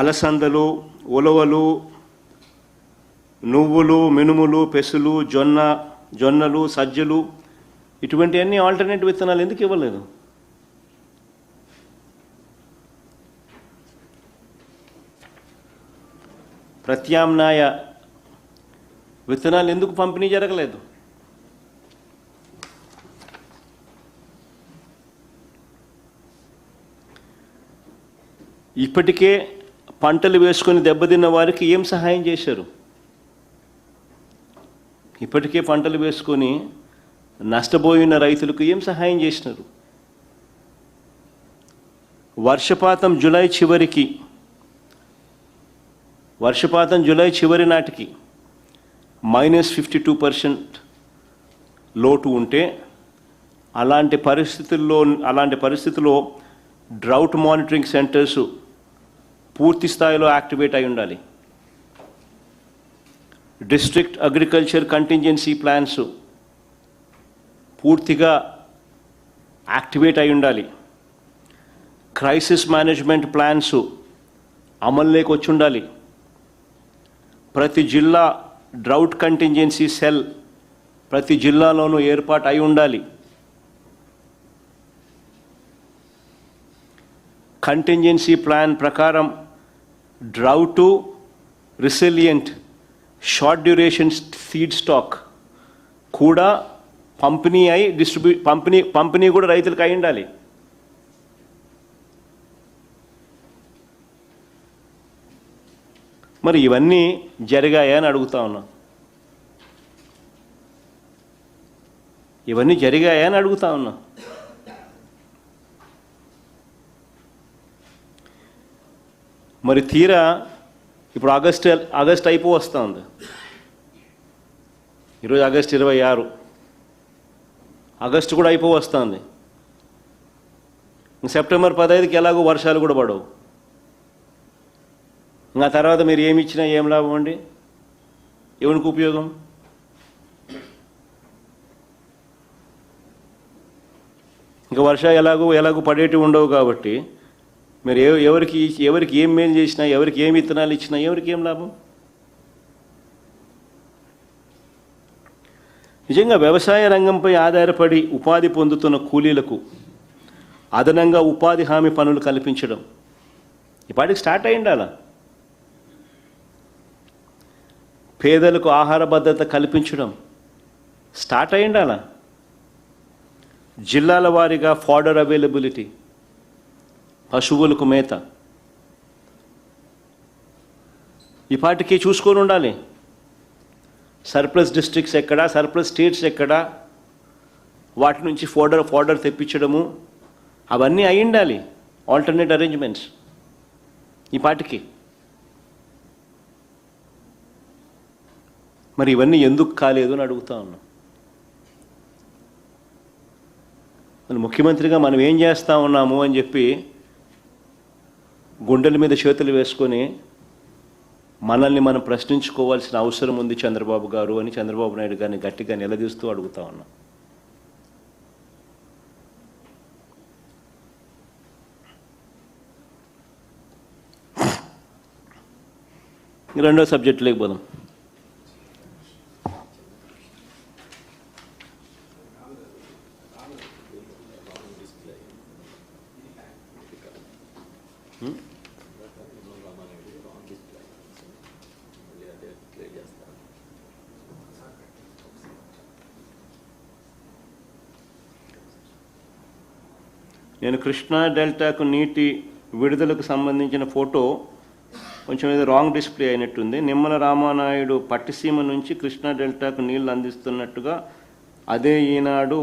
అలసందలు, ఉలవలు, నువ్వులు, మినుములు, పెసులు, జొన్నలు, సజ్జలు ఇటువంటివన్నీ ఆల్టర్నేట్ విత్తనాలు ఎందుకు ఇవ్వలేదు? ప్రత్యామ్నాయ విత్తనాలు ఎందుకు పంపిణీ జరగలేదు? ఇప్పటికే పంటలు వేసుకొని దెబ్బతిన్న వారికి ఏం సహాయం చేశారు? ఇప్పటికే పంటలు వేసుకొని నష్టపోయిన రైతులకు ఏం సహాయం చేసినారు? వర్షపాతం జూలై చివరి నాటికి -52% లోటు ఉంటే అలాంటి పరిస్థితుల్లో డ్రౌట్ మానిటరింగ్ సెంటర్స్ పూర్తి స్థాయిలో యాక్టివేట్ అయి ఉండాలి. డిస్ట్రిక్ట్ అగ్రికల్చర్ కంటింజెన్సీ ప్లాన్స్ పూర్తిగా యాక్టివేట్ అయి ఉండాలి. క్రైసిస్ మేనేజ్మెంట్ ప్లాన్స్ అమల్లోకి వచ్చి ఉండాలి. ప్రతి జిల్లా డ్రౌట్ కంటింజెన్సీ సెల్ ప్రతి జిల్లాలోనూ ఏర్పాటు అయి ఉండాలి. కంటింజెన్సీ ప్లాన్ ప్రకారం drought resilient short duration seed stock కూడా పంపిణీ కూడా రైతులకు అయి ఉండాలి. మరి ఇవన్నీ జరిగాయా అని అడుగుతా ఉన్నా. మరి తీరా ఇప్పుడు ఆగస్ట్ వస్తుంది. ఈరోజు ఆగస్టు 26, ఆగస్టు కూడా వస్తుంది. సెప్టెంబర్ 15కి ఎలాగో వర్షాలు కూడా పడవు. ఇంకా తర్వాత మీరు ఏమి ఇచ్చినా ఏం లాభం అండి? ఎవరికి ఉపయోగం? ఇంకా వర్షాలు ఎలాగో పడేటివి ఉండవు కాబట్టి మీరు ఎవరికి ఏం మేలు చేసినా, ఎవరికి ఏం విత్తనాలు ఇచ్చినా ఎవరికి ఏం లాభం? నిజంగా వ్యవసాయ రంగంపై ఆధారపడి ఉపాధి పొందుతున్న కూలీలకు అదనంగా ఉపాధి హామీ పనులు కల్పించడం ఇప్పటికి స్టార్ట్ అయి ఉండాలా? పేదలకు ఆహార భద్రత కల్పించడం స్టార్ట్ అయి ఉండాలా? జిల్లాల వారీగా ఫాడర్ అవైలబిలిటీ, పశువులకు మేత ఇప్పటికీ చూసుకొని ఉండాలి. సర్ప్లస్ డిస్ట్రిక్ట్స్ ఎక్కడ, సర్ప్లస్ స్టేట్స్ ఎక్కడ, వాటి నుంచి ఫోడర్ తెప్పించడము అవన్నీ అయి ఉండాలి. ఆల్టర్నేట్ అరేంజ్మెంట్స్ ఇప్పటికీ. మరి ఇవన్నీ ఎందుకు కాలేదు అని అడుగుతా ఉన్నాం. మరి ముఖ్యమంత్రిగా మనం ఏం చేస్తూ ఉన్నాము అని చెప్పి గుండెల మీద చేతులు వేసుకొని మనల్ని మనం ప్రశ్నించుకోవాల్సిన అవసరం ఉంది చంద్రబాబు గారు అని చంద్రబాబు నాయుడు గారిని గట్టిగా నిలదీస్తూ అడుగుతా ఉన్నాం. రెండో సబ్జెక్టులోకి పోదాం. నేను కృష్ణా డెల్టాకు నీటి విడుదలకు సంబంధించిన ఫోటో కొంచెం ఏదో రాంగ్ డిస్ప్లే అయినట్టుంది. నిమ్మల రామానాయుడు పట్టిసీమ నుంచి కృష్ణా డెల్టాకు నీళ్లు అందిస్తున్నట్టుగా అదే ఈనాడు